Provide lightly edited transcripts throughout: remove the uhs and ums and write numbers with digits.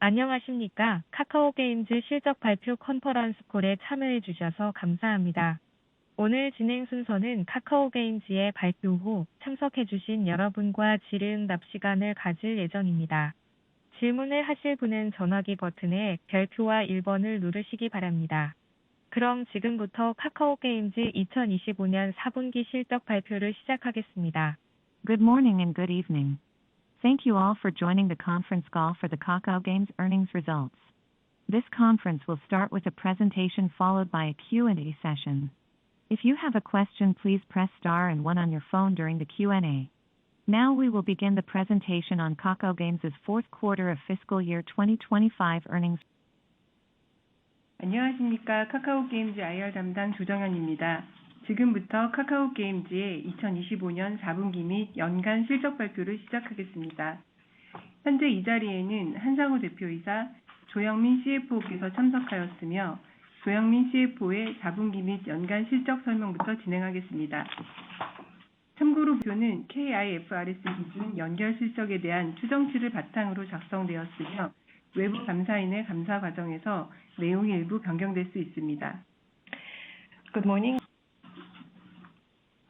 안녕하십니까? 카카오게임즈 실적 발표 컨퍼런스 콜에 참여해 주셔서 감사합니다. 오늘 진행 순서는 카카오게임즈의 발표 후 참석해 주신 여러분과 질의응답 시간을 가질 예정입니다. 질문을 하실 분은 전화기 버튼의 별표와 1번을 누르시기 바랍니다. 그럼 지금부터 카카오게임즈 2025년 4분기 실적 발표를 시작하겠습니다. Good morning and good evening. Thank you all for joining the conference call for the Kakao Games earnings results. This conference will start with a presentation followed by a Q&A session. If you have a question, please press star and 1 on your phone during the Q&A. Now we will begin the presentation on Kakao Games' fourth quarter of fiscal year 2025 earnings. 안녕하십니까. 카카오게임즈 IR 담당 조정현입니다. 지금부터 카카오게임즈의 2025년 4분기 및 연간 실적 발표를 시작하겠습니다. 현재 이 자리에는 한상우 대표이사, 조영민 CFO께서 참석하였으며 조영민 CFO의 4분기 및 연간 실적 설명부터 진행하겠습니다. 참고로 발표는 KIFRS 기준 연결 실적에 대한 추정치를 바탕으로 작성되었으며 외부 감사인의 감사 과정에서 내용이 일부 변경될 수 있습니다. Good morning.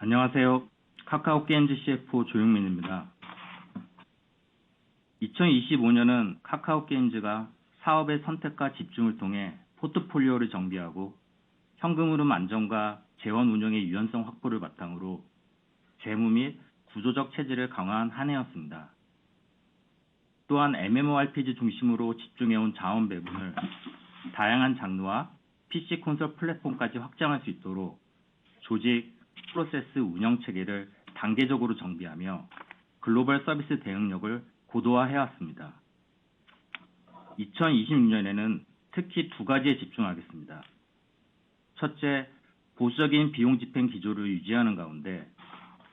안녕하세요. 카카오게임즈 CFO 조용민입니다. 2025년은 카카오게임즈가 사업의 선택과 집중을 통해 포트폴리오를 정비하고 현금 흐름 안정과 재원 운영의 유연성 확보를 바탕으로 재무 및 구조적 체질을 강화한 한 해였습니다. 또한 MMORPG 중심으로 집중해온 자원 배분을 다양한 장르와 PC 콘솔 플랫폼까지 확장할 수 있도록 조직, 프로세스 운영 체계를 단계적으로 정비하며 글로벌 서비스 대응력을 고도화해왔습니다. 2026년에는 특히 두 가지에 집중하겠습니다. 첫째, 보수적인 비용 집행 기조를 유지하는 가운데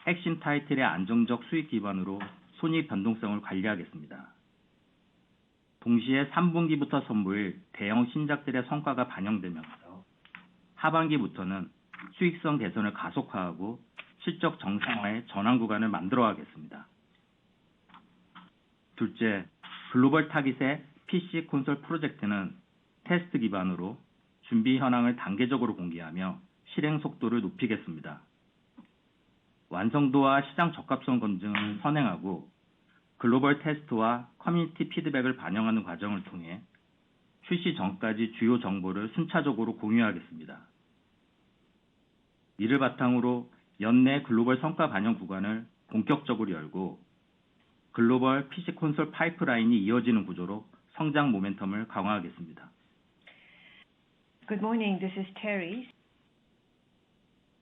핵심 타이틀의 안정적 수익 기반으로 손익 변동성을 관리하겠습니다. 동시에 3분기부터 선보일 대형 신작들의 성과가 반영되면서 하반기부터는 수익성 개선을 가속화하고 실적 정상화의 전환 구간을 만들어가겠습니다. 둘째, 글로벌 타깃의 PC 콘솔 프로젝트는 테스트 기반으로 준비 현황을 단계적으로 공개하며 실행 속도를 높이겠습니다. 완성도와 시장 적합성 검증을 선행하고 글로벌 테스트와 커뮤니티 피드백을 반영하는 과정을 통해 출시 전까지 주요 정보를 순차적으로 공유하겠습니다. 이를 바탕으로 연내 글로벌 성과 반영 구간을 본격적으로 열고 글로벌 PC 콘솔 파이프라인이 이어지는 구조로 성장 모멘텀을 강화하겠습니다. Good morning. This is Terry.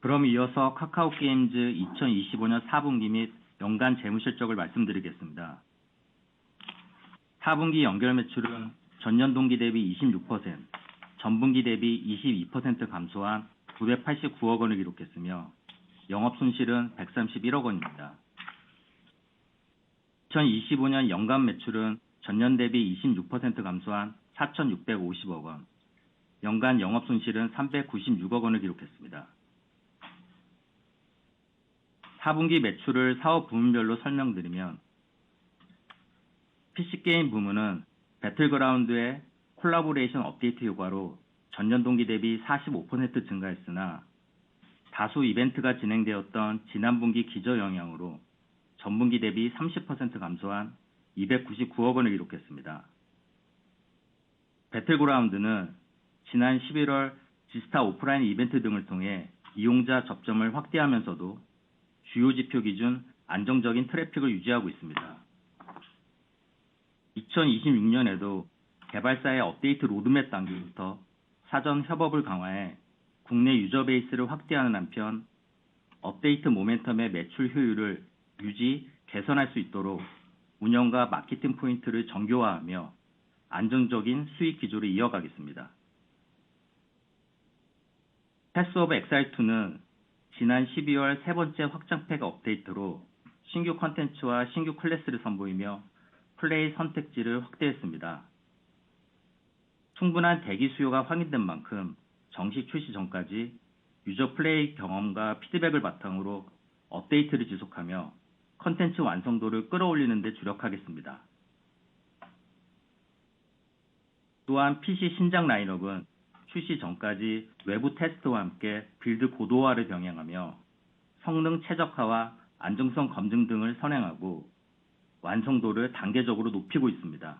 그럼 이어서 카카오게임즈 2025년 4분기 및 연간 재무실적을 말씀드리겠습니다. 4분기 연결 매출은 전년 동기 대비 26%, 전분기 대비 22% 감소한 989억 원을 기록했으며 영업손실은 131억 원입니다. 2025년 연간 매출은 전년 대비 26% 감소한 4,650억 원, 연간 영업손실은 396억 원을 기록했습니다. 4분기 매출을 사업 부문별로 설명드리면 PC게임 부문은 배틀그라운드의 콜라보레이션 업데이트 효과로 전년 동기 대비 45% 증가했으나 다수 이벤트가 진행되었던 지난 분기 기저 영향으로 전분기 대비 30% 감소한 299억 원을 기록했습니다. 배틀그라운드는 지난 11월 지스타 오프라인 이벤트 등을 통해 이용자 접점을 확대하면서도 주요 지표 기준 안정적인 트래픽을 유지하고 있습니다. 2026년에도 개발사의 업데이트 로드맵 단계부터 사전 협업을 강화해 국내 유저 베이스를 확대하는 한편 업데이트 모멘텀의 매출 효율을 유지, 개선할 수 있도록 운영과 마케팅 포인트를 정교화하며 안정적인 수익 기조를 이어가겠습니다. 패스 오브 엑사일2는 지난 12월 세 번째 확장팩 업데이트로 신규 컨텐츠와 신규 클래스를 선보이며 플레이 선택지를 확대했습니다. 충분한 대기 수요가 확인된 만큼 정식 출시 전까지 유저 플레이 경험과 피드백을 바탕으로 업데이트를 지속하며 컨텐츠 완성도를 끌어올리는 데 주력하겠습니다. 또한 PC 신작 라인업은 출시 전까지 외부 테스트와 함께 빌드 고도화를 병행하며 성능 최적화와 안정성 검증 등을 선행하고 완성도를 단계적으로 높이고 있습니다.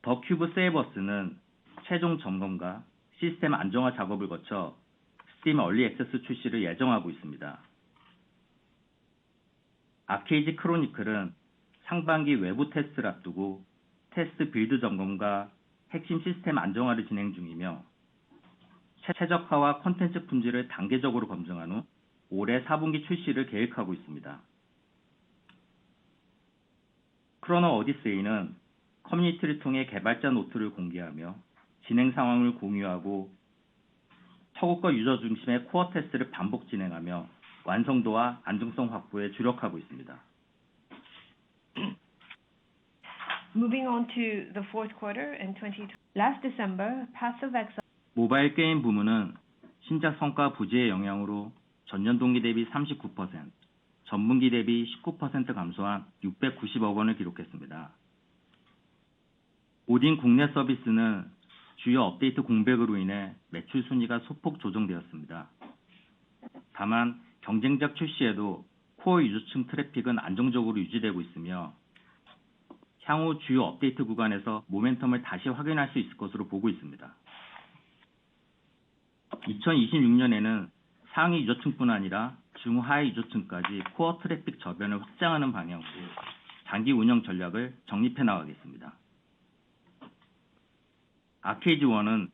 더 큐브 세이버스는 최종 점검과 시스템 안정화 작업을 거쳐 스팀 얼리 액세스 출시를 예정하고 있습니다. 아케이지 크로니클은 상반기 외부 테스트를 앞두고 테스트 빌드 점검과 핵심 시스템 안정화를 진행 중이며 최적화와 콘텐츠 품질을 단계적으로 검증한 후 올해 4분기 출시를 계획하고 있습니다. 크로노 오디세이는 커뮤니티를 통해 개발자 노트를 공개하며 진행 상황을 공유하고 처고과 유저 중심의 코어 테스트를 반복 진행하며 완성도와 안정성 확보에 주력하고 있습니다. Moving on to the fourth quarter in 2020. Last December, Passive X 모바일 게임 부문은 신작 성과 부재의 영향으로 전년 동기 대비 39%, 전분기 대비 19% 감소한 690억 원을 기록했습니다. 오딘 국내 서비스는 주요 업데이트 공백으로 인해 매출 순위가 소폭 조정되었습니다. 다만 경쟁작 출시에도 코어 유저층 트래픽은 안정적으로 유지되고 있으며 향후 주요 업데이트 구간에서 모멘텀을 다시 확인할 수 있을 것으로 보고 있습니다. 2026년에는 상위 유저층뿐 아니라 중하위 유저층까지 코어 트래픽 저변을 확장하는 방향으로 장기 운영 전략을 정립해 나가겠습니다. 아케이지1은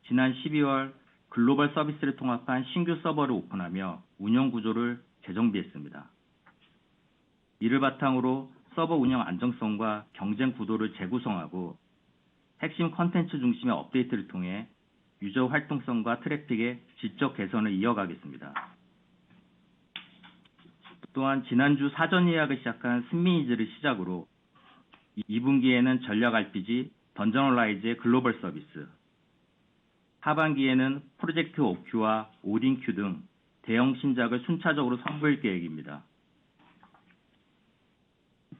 지난 12월 글로벌 서비스를 통합한 신규 서버를 오픈하며 운영 구조를 재정비했습니다. 이를 바탕으로 서버 운영 안정성과 경쟁 구도를 재구성하고 핵심 컨텐츠 중심의 업데이트를 통해 유저 활동성과 트래픽의 질적 개선을 이어가겠습니다. 또한 지난주 사전 예약을 시작한 스미니즈를 시작으로 2분기에는 전략 RPG 던전 온라이즈의 글로벌 서비스, 하반기에는 프로젝트 오큐와 오딘 큐 등 대형 신작을 순차적으로 선보일 계획입니다.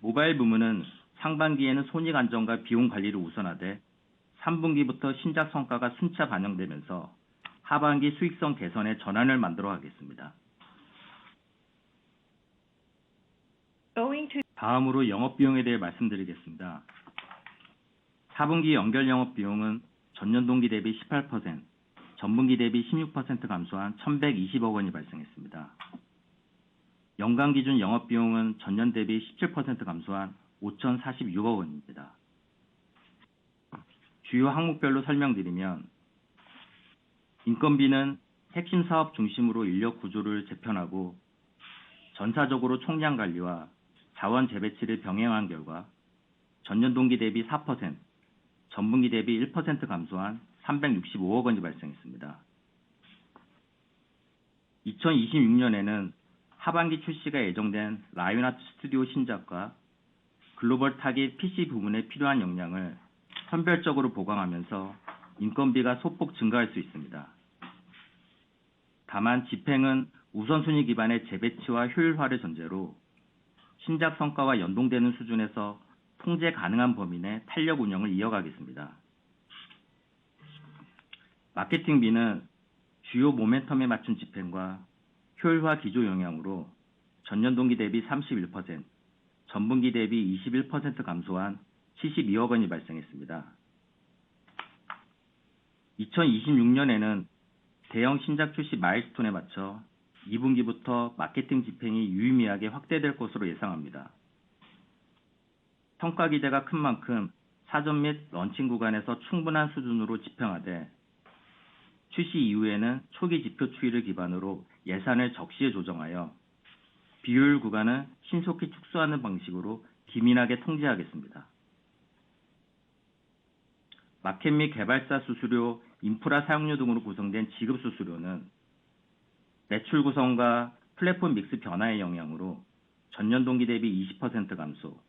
모바일 부문은 상반기에는 손익 안정과 비용 관리를 우선하되 3분기부터 신작 성과가 순차 반영되면서 하반기 수익성 개선의 전환을 만들어 가겠습니다. owing to 다음으로 영업비용에 대해 말씀드리겠습니다. 4분기 연결 영업비용은 전년 동기 대비 18%, 전분기 대비 16% 감소한 1,120억 원이 발생했습니다. 연간 기준 영업비용은 전년 대비 17% 감소한 5,046억 원입니다. 주요 항목별로 설명드리면 인건비는 핵심 사업 중심으로 인력 구조를 재편하고 전사적으로 총량 관리와 자원 재배치를 병행한 결과 전년 동기 대비 4%, 전분기 대비 1% 감소한 365억 원이 발생했습니다. 2026년에는 하반기 출시가 예정된 라이온하트 스튜디오 신작과 글로벌 타깃 PC 부문에 필요한 역량을 선별적으로 보강하면서 인건비가 소폭 증가할 수 있습니다. 다만 집행은 우선순위 기반의 재배치와 효율화를 전제로 신작 성과와 연동되는 수준에서 통제 가능한 범위 내 탄력 운영을 이어가겠습니다. 마케팅비는 주요 모멘텀에 맞춘 집행과 효율화 기조 영향으로 전년 동기 대비 31%, 전분기 대비 21% 감소한 72억 원이 발생했습니다. 2026년에는 대형 신작 출시 마일스톤에 맞춰 2분기부터 마케팅 집행이 유의미하게 확대될 것으로 예상합니다. 성과 기대가 큰 만큼 사전 및 런칭 구간에서 충분한 수준으로 집행하되 출시 이후에는 초기 지표 추이를 기반으로 예산을 적시에 조정하여 비효율 구간은 신속히 축소하는 방식으로 기민하게 통제하겠습니다. 마켓 및 개발사 수수료, 인프라 사용료 등으로 구성된 지급 수수료는 매출 구성과 플랫폼 믹스 변화의 영향으로 전년 동기 대비 20% 감소,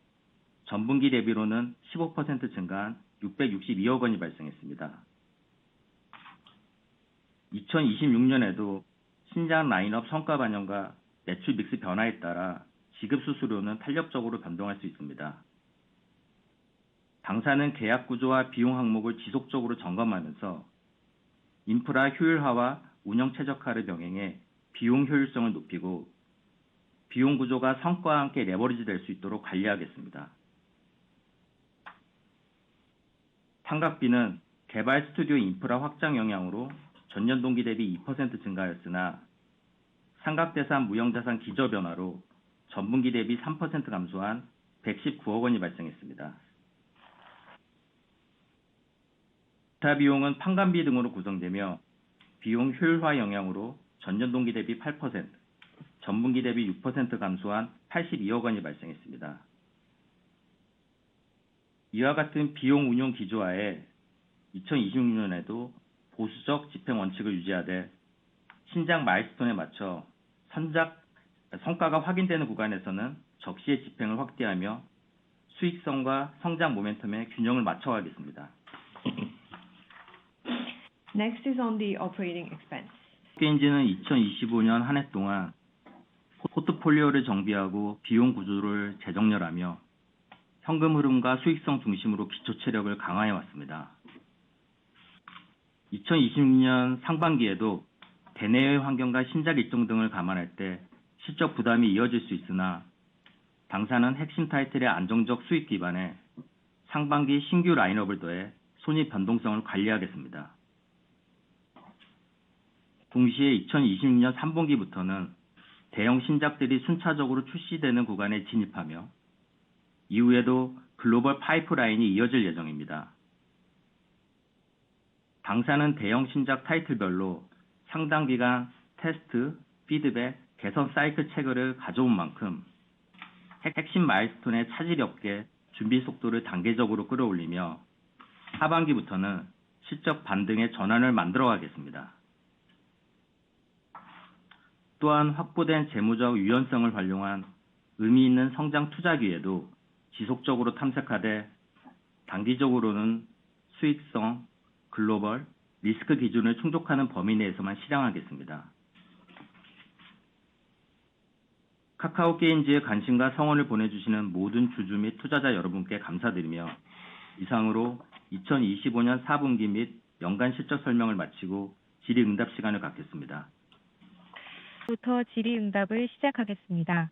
전분기 대비로는 15% 증가한 662억 원이 발생했습니다. 2026년에도 신작 라인업 성과 반영과 매출 믹스 변화에 따라 지급 수수료는 탄력적으로 변동할 수 있습니다. 당사는 계약 구조와 비용 항목을 지속적으로 점검하면서 인프라 효율화와 운영 최적화를 병행해 비용 효율성을 높이고 비용 구조가 성과와 함께 레버리지 될 수 있도록 관리하겠습니다. 상각비는 개발 스튜디오 인프라 확장 영향으로 전년 동기 대비 2% 증가하였으나 상각대산 무형자산 기저 변화로 전분기 대비 3% 감소한 119억 원이 발생했습니다. 기타 비용은 판관비 등으로 구성되며 비용 효율화 영향으로 전년 동기 대비 8%, 전분기 대비 6% 감소한 82억 원이 발생했습니다. 이와 같은 비용 운용 기조하에 2026년에도 보수적 집행 원칙을 유지하되 신작 마일스톤에 맞춰 성과가 확인되는 구간에서는 적시의 집행을 확대하며 수익성과 성장 모멘텀의 균형을 맞춰가겠습니다. Next is on the operating expense. 게임즈는 2025년 한 해 동안 포트폴리오를 정비하고 비용 구조를 재정렬하며 현금 흐름과 수익성 중심으로 기초 체력을 강화해 왔습니다. 2026년 상반기에도 대내외 환경과 신작 일정 등을 감안할 때 실적 부담이 이어질 수 있으나 당사는 핵심 타이틀의 안정적 수익 기반에 상반기 신규 라인업을 더해 손익 변동성을 관리하겠습니다. 동시에 2026년 3분기부터는 대형 신작들이 순차적으로 출시되는 구간에 진입하며 이후에도 글로벌 파이프라인이 이어질 예정입니다. 당사는 대형 신작 타이틀별로 상당 기간 테스트, 피드백, 개선 사이클 체계를 가져온 만큼 핵심 마일스톤에 차질이 없게 준비 속도를 단계적으로 끌어올리며 하반기부터는 실적 반등의 전환을 만들어가겠습니다. 또한 확보된 재무적 유연성을 활용한 의미 있는 성장 투자 기회도 지속적으로 탐색하되 단기적으로는 수익성, 글로벌, 리스크 기준을 충족하는 범위 내에서만 실행하겠습니다. 카카오 게임즈에 관심과 성원을 보내주시는 모든 주주 및 투자자 여러분께 감사드리며 이상으로 2025년 4분기 및 연간 실적 설명을 마치고 질의응답 시간을 갖겠습니다. 부터 질의응답을 시작하겠습니다.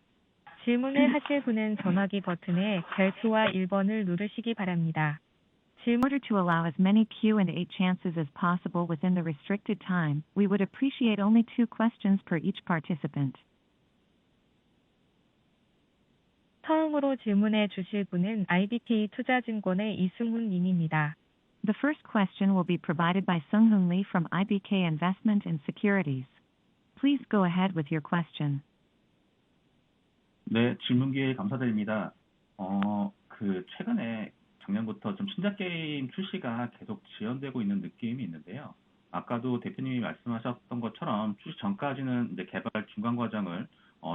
질문을 하실 분은 전화기 버튼의 별표와 1번을 누르시기 바랍니다. In order to allow as many Q&A chances as possible within the restricted time, we would appreciate only 2 questions per each participant. 처음으로 질문해 주실 분은 IBK 투자증권의 이승훈 님입니다. The first question will be provided by Sung-Hoon Lee from IBK Investment and Securities. Please go ahead with your question. 네, 질문 기회 감사드립니다. 최근에 작년부터 좀 신작 게임 출시가 계속 지연되고 있는 느낌이 있는데요. 아까도 대표님이 말씀하셨던 것처럼 출시 전까지는 이제 개발 중간 과정을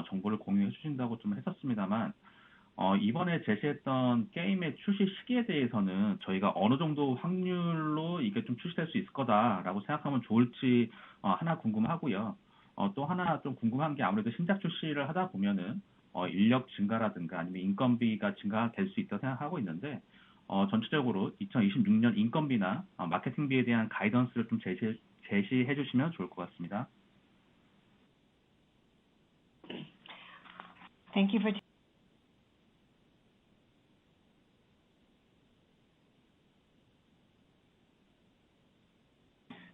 정보를 공유해 주신다고 좀 했었습니다만, 이번에 제시했던 게임의 출시 시기에 대해서는 저희가 어느 정도 확률로 이게 좀 출시될 수 있을 거다라고 생각하면 좋을지 하나 궁금하고요. 또 하나 좀 궁금한 게 아무래도 신작 출시를 하다 보면은 인력 증가라든가 아니면 인건비가 증가될 수 있다고 생각하고 있는데 전체적으로 2026년 인건비나 마케팅비에 대한 가이던스를 좀 제시해 주시면 좋을 것 같습니다. Thank you for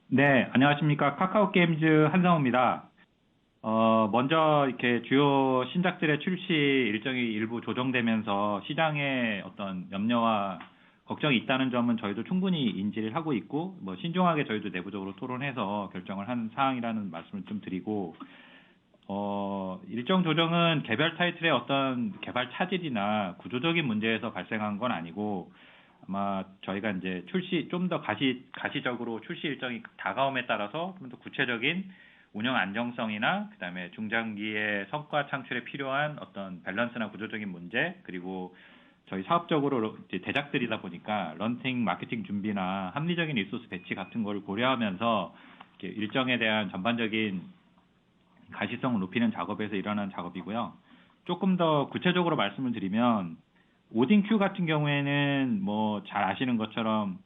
네, 안녕하십니까. 카카오 게임즈 한상우입니다. 먼저 이렇게 주요 신작들의 출시 일정이 일부 조정되면서 시장에 어떤 염려와 걱정이 있다는 점은 저희도 충분히 인지를 하고 있고, 신중하게 저희도 내부적으로 토론해서 결정을 한 사항이라는 말씀을 좀 드리고, 일정 조정은 개별 타이틀의 어떤 개발 차질이나 구조적인 문제에서 발생한 건 아니고, 아마 저희가 이제 좀 더 가시적으로 출시 일정이 다가옴에 따라서 좀 더 구체적인 운영 안정성이나 그다음에 중장기의 성과 창출에 필요한 어떤 밸런스나 구조적인 문제, 그리고 저희 사업적으로 이제 대작들이다 보니까 런팅, 마케팅 준비나 합리적인 리소스 배치 같은 걸 고려하면서 이렇게 일정에 대한 전반적인 가시성을 높이는 작업에서 일어난 작업이고요. 조금 더 구체적으로 말씀을 드리면 오딘 큐 같은 경우에는 뭐 잘 아시는 것처럼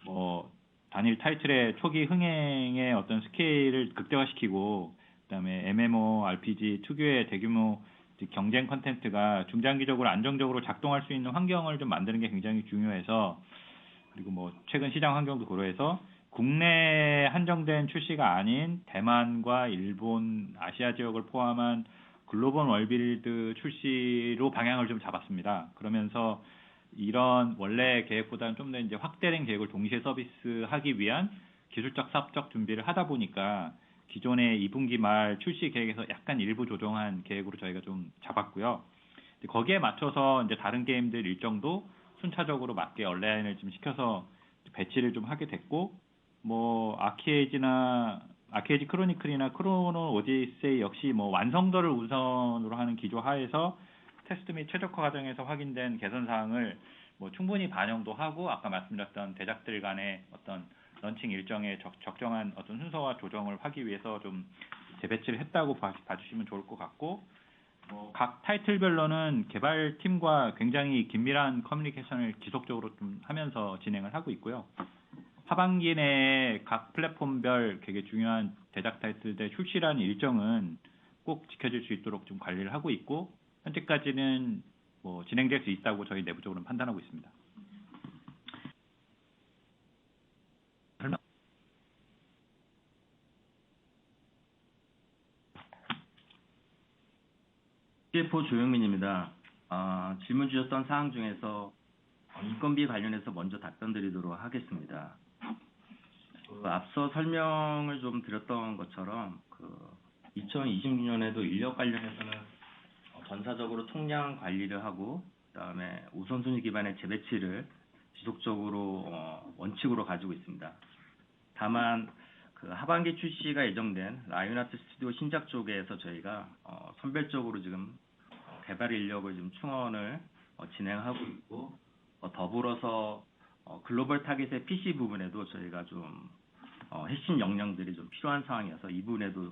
뭐 단일 타이틀의 초기 흥행의 어떤 스케일을 극대화시키고 그다음에 MMO, RPG 특유의 대규모 경쟁 콘텐츠가 중장기적으로 안정적으로 작동할 수 있는 환경을 좀 만드는 게 굉장히 중요해서 그리고 뭐 최근 시장 환경도 고려해서 국내 한정된 출시가 아닌 대만과 일본, 아시아 지역을 포함한 글로벌 월빌드 출시로 방향을 좀 잡았습니다. 그러면서 이런 원래 계획보다는 좀 더 이제 확대된 계획을 동시에 서비스하기 위한 기술적 사업적 준비를 하다 보니까 기존의 2분기 말 출시 계획에서 약간 일부 조정한 계획으로 저희가 좀 잡았고요. 거기에 맞춰서 이제 다른 게임들 일정도 순차적으로 맞게 온라인을 좀 시켜서 배치를 좀 하게 됐고, 뭐 아케이지 크로니클이나 크로노 오디세이 역시 뭐 완성도를 우선으로 하는 기조 하에서 테스트 및 최적화 과정에서 확인된 개선 사항을 뭐 충분히 반영도 하고 아까 말씀드렸던 대작들 간의 어떤 런칭 일정에 적정한 어떤 순서와 조정을 하기 위해서 좀 재배치를 했다고 봐주시면 좋을 것 같고, 각 타이틀별로는 개발팀과 굉장히 긴밀한 커뮤니케이션을 지속적으로 좀 하면서 진행을 하고 있고요. 하반기 내에 각 플랫폼별 되게 중요한 대작 타이틀들 출시라는 일정은 꼭 지켜질 수 있도록 좀 관리를 하고 있고, 현재까지는 뭐 진행될 수 있다고 저희 내부적으로는 판단하고 있습니다. CFO 조영민입니다. 질문 주셨던 사항 중에서 인건비 관련해서 먼저 답변드리도록 하겠습니다. 앞서 설명을 좀 드렸던 것처럼 2026년에도 인력 관련해서는 전사적으로 총량 관리를 하고 그다음에 우선순위 기반의 재배치를 지속적으로 원칙으로 가지고 있습니다. 다만 하반기 출시가 예정된 라이온하트 스튜디오 신작 쪽에서 저희가 선별적으로 지금 개발 인력을 지금 충원을 진행하고 있고, 더불어서 글로벌 타깃의 PC 부분에도 저희가 좀 핵심 역량들이 좀 필요한 상황이어서 이 부분에도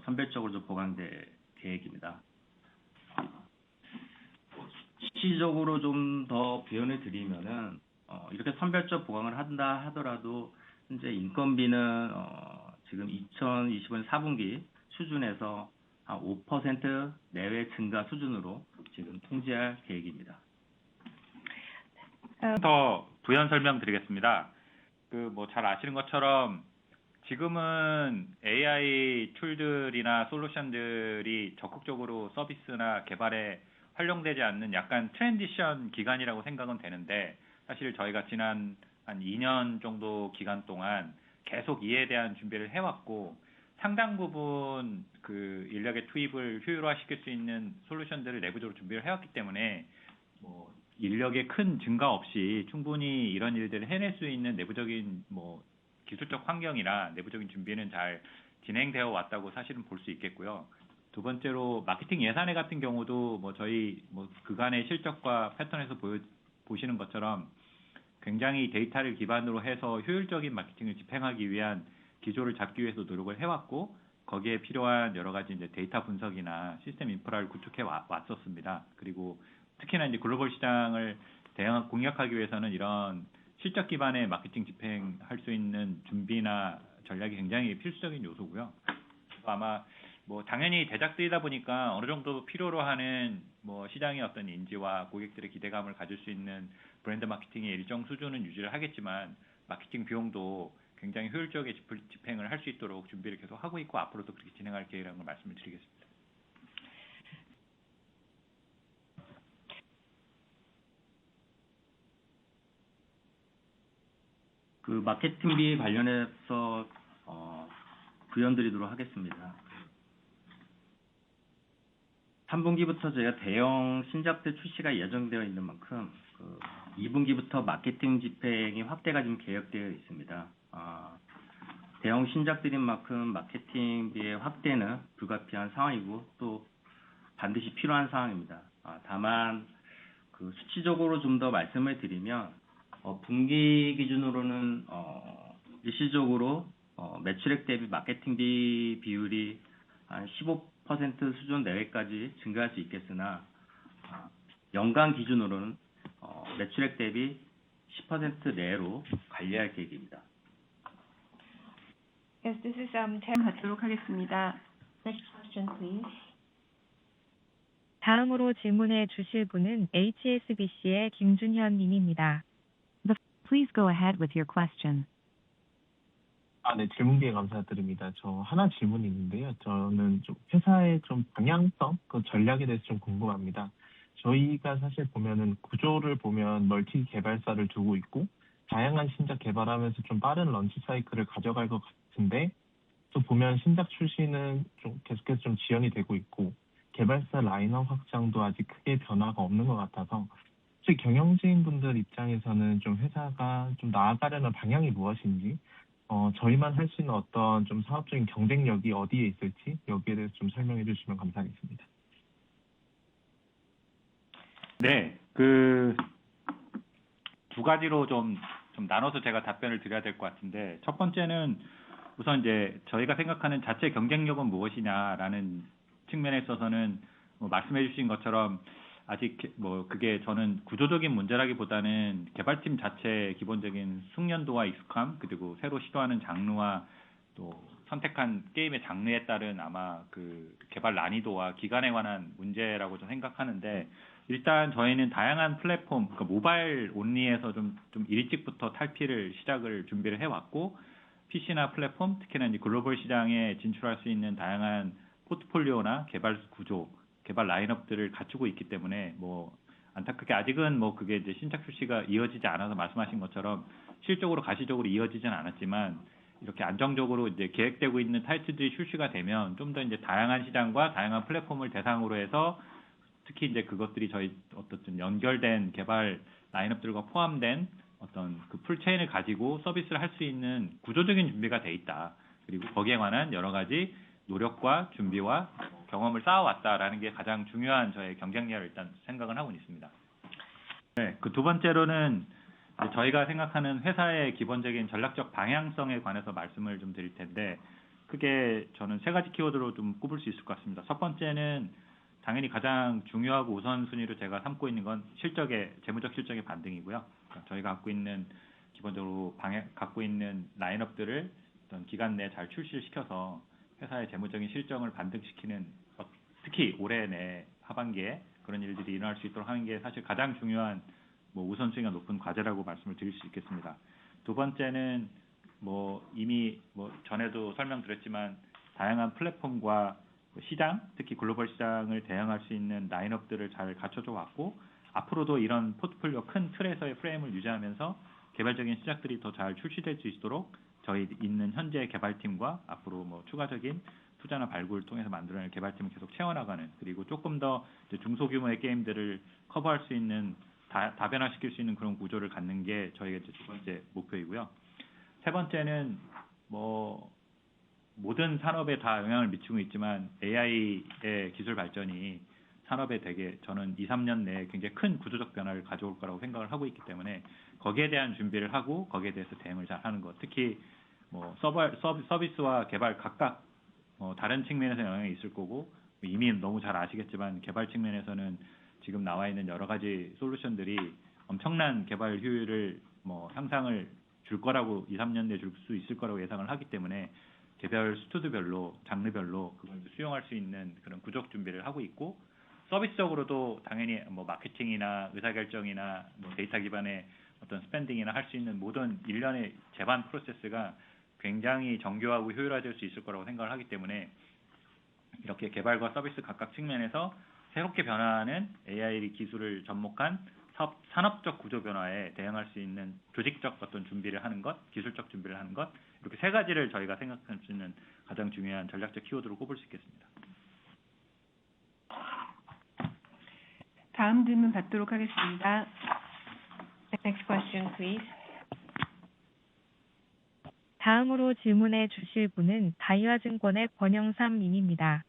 선별적으로 좀 보강될 계획입니다. 시적으로 좀 더 부연을 드리면은 이렇게 선별적 보강을 한다 하더라도 현재 인건비는 지금 2025년 4분기 수준에서 한 5% 내외 증가 수준으로 지금 통제할 계획입니다. 더 부연 설명드리겠습니다. 뭐 잘 아시는 것처럼 지금은 AI 툴들이나 솔루션들이 적극적으로 서비스나 개발에 활용되지 않는 약간 트랜지션 기간이라고 생각은 되는데, 사실 저희가 지난 한 2년 정도 기간 동안 계속 이에 대한 준비를 해왔고, 상당 부분 인력의 투입을 효율화시킬 수 있는 솔루션들을 내부적으로 준비를 해왔기 때문에 뭐 인력의 큰 증가 없이 충분히 이런 일들을 해낼 수 있는 내부적인 뭐 기술적 환경이나 내부적인 준비는 잘 진행되어 왔다고 사실은 볼 수 있겠고요. 두 번째로 마케팅 예산회 같은 경우도 뭐 저희 뭐 그간의 실적과 패턴에서 보시는 것처럼 굉장히 데이터를 기반으로 해서 효율적인 마케팅을 집행하기 위한 기조를 잡기 위해서 노력을 해왔고, 거기에 필요한 여러 가지 이제 데이터 분석이나 시스템 인프라를 구축해 왔었습니다. 그리고 특히나 이제 글로벌 시장을 공략하기 위해서는 이런 실적 기반의 마케팅 집행할 수 있는 준비나 전략이 굉장히 필수적인 요소고요. 아마 뭐 당연히 대작들이다 보니까 어느 정도 필요로 하는 뭐 시장의 어떤 인지와 고객들의 기대감을 가질 수 있는 브랜드 마케팅의 일정 수준은 유지를 하겠지만, 마케팅 비용도 굉장히 효율적인 집행을 할 수 있도록 준비를 계속 하고 있고 앞으로도 그렇게 진행할 계획이라는 걸 말씀을 드리겠습니다. 마케팅비 관련해서 부연드리도록 하겠습니다. 3분기부터 저희가 대형 신작들 출시가 예정되어 있는 만큼 2분기부터 마케팅 집행이 확대가 지금 계획되어 있습니다. 대형 신작들인 만큼 마케팅비의 확대는 불가피한 상황이고 또 반드시 필요한 상황입니다. 다만 수치적으로 좀 더 말씀을 드리면 분기 기준으로는 일시적으로 매출액 대비 마케팅비 비율이 한 15% 수준 내외까지 증가할 수 있겠으나 연간 기준으로는 매출액 대비 10% 내로 관리할 계획입니다. Yes, this is 받도록 하겠습니다. Next question, please. 다음으로 질문해 주실 분은 HSBC의 김준현 님입니다. Please go ahead with your question. 네, 질문 기회 감사드립니다. 저 하나 질문이 있는데요. 저는 좀 회사의 좀 방향성, 그 전략에 대해서 좀 궁금합니다. 저희가 사실 보면은 구조를 보면 멀티 개발사를 두고 있고 다양한 신작 개발하면서 좀 빠른 런치 사이클을 가져갈 것 같은데 또 보면 신작 출시는 좀 계속해서 좀 지연이 되고 있고 개발사 라인업 확장도 아직 크게 변화가 없는 것 같아서 혹시 경영진 분들 입장에서는 좀 회사가 좀 나아가려는 방향이 무엇인지 저희만 할 수 있는 어떤 좀 사업적인 경쟁력이 어디에 있을지 여기에 대해서 좀 설명해 주시면 감사하겠습니다. 네, 그 두 가지로 좀 나눠서 제가 답변을 드려야 될 것 같은데, 첫 번째는 우선 이제 저희가 생각하는 자체 경쟁력은 무엇이냐라는 측면에 있어서는 말씀해 주신 것처럼 아직 그게 저는 구조적인 문제라기보다는 개발팀 자체의 기본적인 숙련도와 익숙함, 그리고 새로 시도하는 장르와 또 선택한 게임의 장르에 따른 아마 그 개발 난이도와 기간에 관한 문제라고 저는 생각하는데, 일단 저희는 다양한 플랫폼, 그러니까 모바일 온리에서 좀 일찍부터 탈피를 시작을 준비를 해왔고, PC나 플랫폼, 특히나 이제 글로벌 시장에 진출할 수 있는 다양한 포트폴리오나 개발 구조, 개발 라인업들을 갖추고 있기 때문에 안타깝게 아직은 그게 이제 신작 출시가 이어지지 않아서 말씀하신 것처럼 실적으로 가시적으로 이어지진 않았지만, 이렇게 안정적으로 이제 계획되고 있는 타이틀들이 출시가 되면 좀 더 이제 다양한 시장과 다양한 플랫폼을 대상으로 해서 특히 이제 그것들이 저희 어떤 연결된 개발 라인업들과 포함된 어떤 그 풀체인을 가지고 서비스를 할 수 있는 구조적인 준비가 돼 있다. 그리고 거기에 관한 여러 가지 노력과 준비와 경험을 쌓아왔다라는 게 가장 중요한 저의 경쟁력을 일단 생각을 하고 있습니다. 네, 그 두 번째로는 저희가 생각하는 회사의 기본적인 전략적 방향성에 관해서 말씀을 좀 드릴 텐데, 크게 저는 세 가지 키워드로 좀 꼽을 수 있을 것 같습니다. 첫 번째는 당연히 가장 중요하고 우선순위로 제가 삼고 있는 건 재무적 실적의 반등이고요. 그러니까 저희가 기본적으로 갖고 있는 라인업들을 어떤 기간 내에 잘 출시를 시켜서 회사의 재무적인 실적을 반등시키는, 특히 올해 내 하반기에 그런 일들이 일어날 수 있도록 하는 게 사실 가장 중요한 우선순위가 높은 과제라고 말씀을 드릴 수 있겠습니다. 두 번째는 이미 전에도 설명드렸지만 다양한 플랫폼과 시장, 특히 글로벌 시장을 대응할 수 있는 라인업들을 잘 갖춰져 왔고, 앞으로도 이런 포트폴리오 큰 틀에서의 프레임을 유지하면서 개발적인 시작들이 더 잘 출시될 수 있도록 저희 있는 현재 개발팀과 앞으로 추가적인 투자나 발굴을 통해서 만들어낼 개발팀을 계속 채워나가는, 그리고 조금 더 중소규모의 게임들을 커버할 수 있는, 다변화시킬 수 있는 그런 구조를 갖는 게 저희가 두 번째 목표이고요. 세 번째는 모든 산업에 다 영향을 미치고 있지만 AI의 기술 발전이 산업에 저는 2-3년 내에 굉장히 큰 구조적 변화를 가져올 거라고 생각을 하고 있기 때문에 거기에 대한 준비를 하고 거기에 대해서 대응을 잘 하는 것, 특히 서비스와 개발 각각 다른 측면에서 영향이 있을 거고, 이미 너무 잘 아시겠지만 개발 측면에서는 지금 나와 있는 여러 가지 솔루션들이 엄청난 개발 효율을 향상을 줄 거라고 2-3년 내에 줄 수 있을 거라고 예상을 하기 때문에 개별 스튜디오별로, 장르별로 그걸 수용할 수 있는 그런 구조 준비를 하고 있고, 서비스적으로도 당연히 마케팅이나 의사결정이나 데이터 기반의 어떤 스pen딩이나 할 수 있는 모든 일련의 제반 프로세스가 굉장히 정교하고 효율화될 수 있을 거라고 생각을 하기 때문에, 이렇게 개발과 서비스 각각 측면에서 새롭게 변화하는 AI 기술을 접목한 산업적 구조 변화에 대응할 수 있는 조직적 어떤 준비를 하는 것, 기술적 준비를 하는 것, 이렇게 세 가지를 저희가 생각할 수 있는 가장 중요한 전략적 키워드로 꼽을 수 있겠습니다. 다음 질문 받도록 하겠습니다. Next question, please. 다음으로 질문해 주실 분은 다이와증권의 권영삼 님입니다.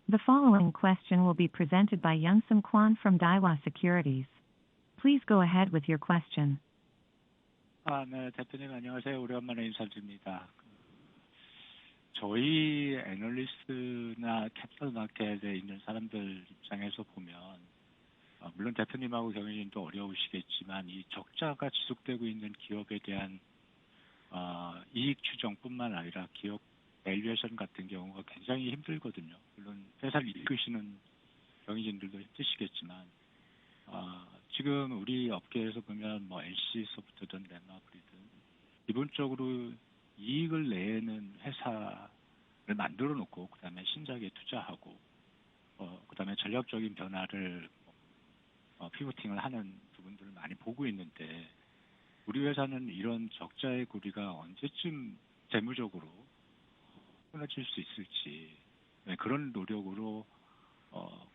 The following question will be presented by Youngsum Kwon from Daiwa Securities. Please go ahead with your question. 네, 대표님 안녕하세요. 오랜만에 인사드립니다. 저희 애널리스트나 캐피털 마켓에 있는 사람들 입장에서 보면 물론 대표님하고 경영진도 어려우시겠지만 이 적자가 지속되고 있는 기업에 대한 이익 추정뿐만 아니라 기업 밸류에이션 같은 경우가 굉장히 힘들거든요. 물론 회사를 이끄시는 경영진들도 힘드시겠지만 지금 우리 업계에서 보면 뭐 NC소프트든 넷마블이든 기본적으로 이익을 내는 회사를 만들어 놓고 그다음에 신작에 투자하고 그다음에 전략적인 변화를 피보팅을 하는 부분들을 많이 보고 있는데 우리 회사는 이런 적자의 고리가 언제쯤 재무적으로 끊어질 수 있을지 그런 노력으로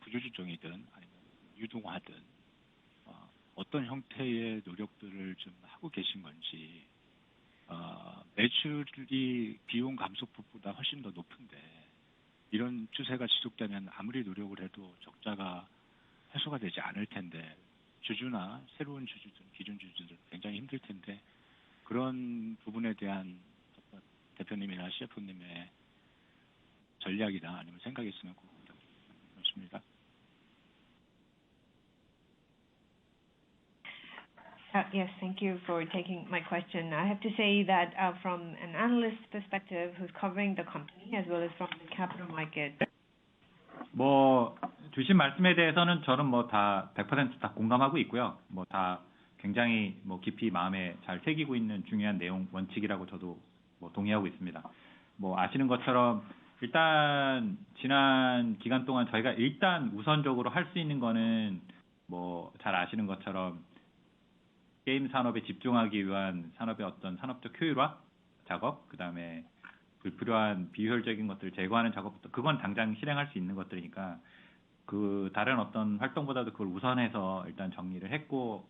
구조조정이든 아니면 유동화든 어떤 형태의 노력들을 좀 하고 계신 건지 매출이 비용 감소폭보다 훨씬 더 높은데 이런 추세가 지속되면 아무리 노력을 해도 적자가 해소가 되지 않을 텐데 주주나 새로운 주주들, 기존 주주들 굉장히 힘들 텐데 그런 부분에 대한 어떤 대표님이나 CFO님의 전략이나 아니면 생각이 있으면 꼭 부탁드립니다. Yes, thank you for taking my question. I have to say that from an analyst perspective who's covering the company as well as from the capital market. 주신 말씀에 대해서는 저는 다 100% 다 공감하고 있고요. 다 굉장히 깊이 마음에 잘 새기고 있는 중요한 내용 원칙이라고 저도 동의하고 있습니다. 아시는 것처럼 일단 지난 기간 동안 저희가 일단 우선적으로 할 수 있는 거는 잘 아시는 것처럼 게임 산업에 집중하기 위한 산업의 어떤 산업적 효율화 작업, 그다음에 불필요한 비효율적인 것들을 제거하는 작업부터 그건 당장 실행할 수 있는 것들이니까 그 다른 어떤 활동보다도 그걸 우선해서 일단 정리를 했고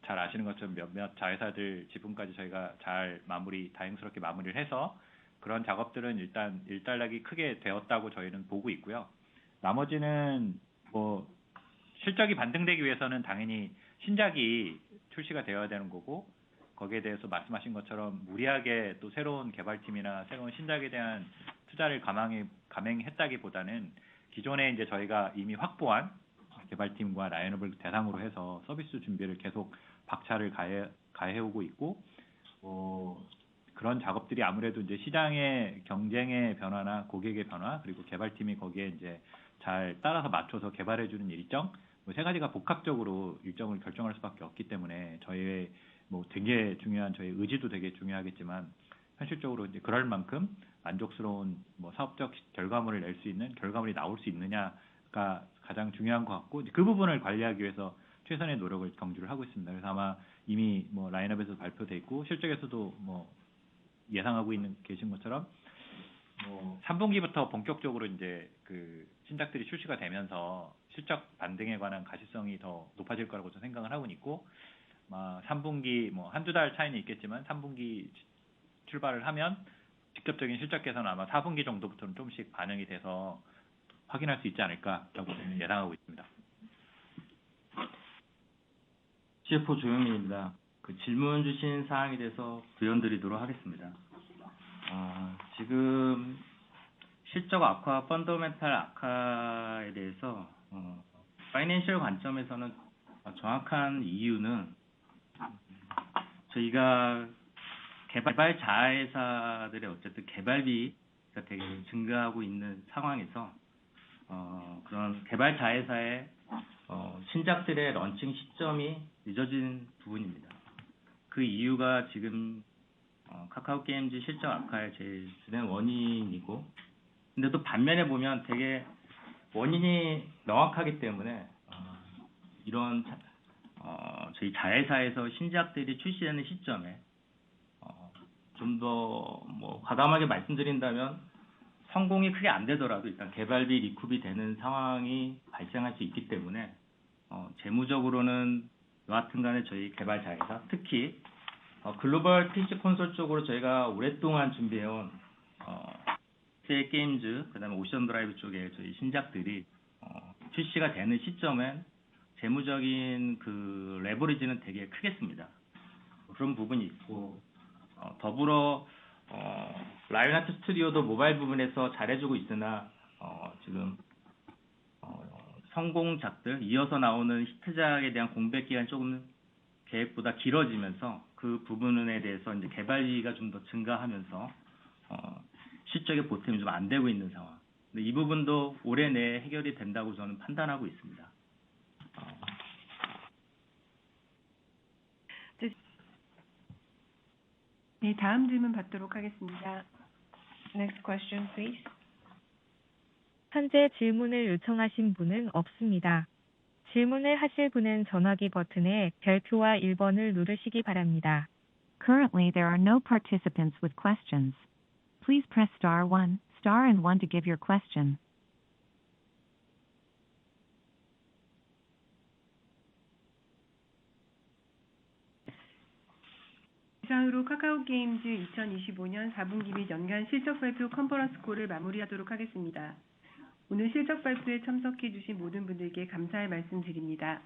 잘 아시는 것처럼 몇몇 자회사들 지분까지 저희가 잘 다행스럽게 마무리를 해서 그런 작업들은 일단 일단락이 크게 되었다고 저희는 보고 있고요. 나머지는 실적이 반등되기 위해서는 당연히 신작이 출시가 되어야 되는 거고 거기에 대해서 말씀하신 것처럼 무리하게 또 새로운 개발팀이나 새로운 신작에 대한 투자를 감행했다기보다는 기존에 이제 저희가 이미 확보한 개발팀과 라인업을 대상으로 해서 서비스 준비를 계속 박차를 가해오고 있고 그런 작업들이 아무래도 이제 시장의 경쟁의 변화나 고객의 변화 그리고 개발팀이 거기에 이제 잘 따라서 맞춰서 개발해주는 일정 세 가지가 복합적으로 일정을 결정할 수밖에 없기 때문에 저희의 되게 중요한 저희 의지도 되게 중요하겠지만 현실적으로 이제 그럴 만큼 만족스러운 사업적 결과물을 낼 수 있는 결과물이 나올 수 있느냐가 가장 중요한 것 같고 그 부분을 관리하기 위해서 최선의 노력을 경주를 하고 있습니다. 그래서 아마 이미 라인업에서 발표돼 있고 실적에서도 예상하고 계신 것처럼 3분기부터 본격적으로 이제 그 신작들이 출시가 되면서 실적 반등에 관한 가시성이 더 높아질 거라고 저는 생각을 하고 있고 3분기 한두 달 차이는 있겠지만 3분기 출발을 하면 직접적인 실적 개선은 아마 4분기 정도부터는 조금씩 반영이 돼서 확인할 수 있지 않을까라고 예상하고 있습니다. CFO 조영민입니다. 그 질문 주신 사항에 대해서 부연드리도록 하겠습니다. 지금 실적 악화, 펀더멘탈 악화에 대해서 파이낸셜 관점에서는 정확한 이유는 저희가 개발 자회사들의 어쨌든 개발비가 되게 증가하고 있는 상황에서 그런 개발 자회사의 신작들의 런칭 시점이 늦어진 부분입니다. 그 이유가 지금 카카오 게임즈 실적 악화의 제일 주된 원인이고, 근데 또 반면에 보면 되게 원인이 명확하기 때문에 이런 저희 자회사에서 신작들이 출시되는 시점에 좀 더 과감하게 말씀드린다면 성공이 크게 안 되더라도 일단 개발비 리쿱이 되는 상황이 발생할 수 있기 때문에 재무적으로는 여하튼간에 저희 개발 자회사 특히 글로벌 PC 콘솔 쪽으로 저희가 오랫동안 준비해온 셀 게임즈 그다음에 오션 드라이브 쪽에 저희 신작들이 출시가 되는 시점엔 재무적인 그 레버리지는 되게 크겠습니다. 그런 부분이 있고 더불어 라이온하트 스튜디오도 모바일 부분에서 잘해주고 있으나 지금 성공작들, 이어서 나오는 히트작에 대한 공백 기간이 조금 계획보다 길어지면서 그 부분에 대해서 이제 개발비가 좀 더 증가하면서 실적의 보탬이 좀 안 되고 있는 상황. 근데 이 부분도 올해 내에 해결이 된다고 저는 판단하고 있습니다. 네, 다음 질문 받도록 하겠습니다. Next question, please. 현재 질문을 요청하신 분은 없습니다. 질문을 하실 분은 전화기 버튼에 별표와 1번을 누르시기 바랍니다. Currently, there are no participants with questions. Please press star 1, star and 1 to give your question. 이상으로 카카오게임즈 2025년 4분기 및 연간 실적 발표 컨퍼런스 콜을 마무리하도록 하겠습니다. 오늘 실적 발표에 참석해 주신 모든 분들께 감사의 말씀 드립니다.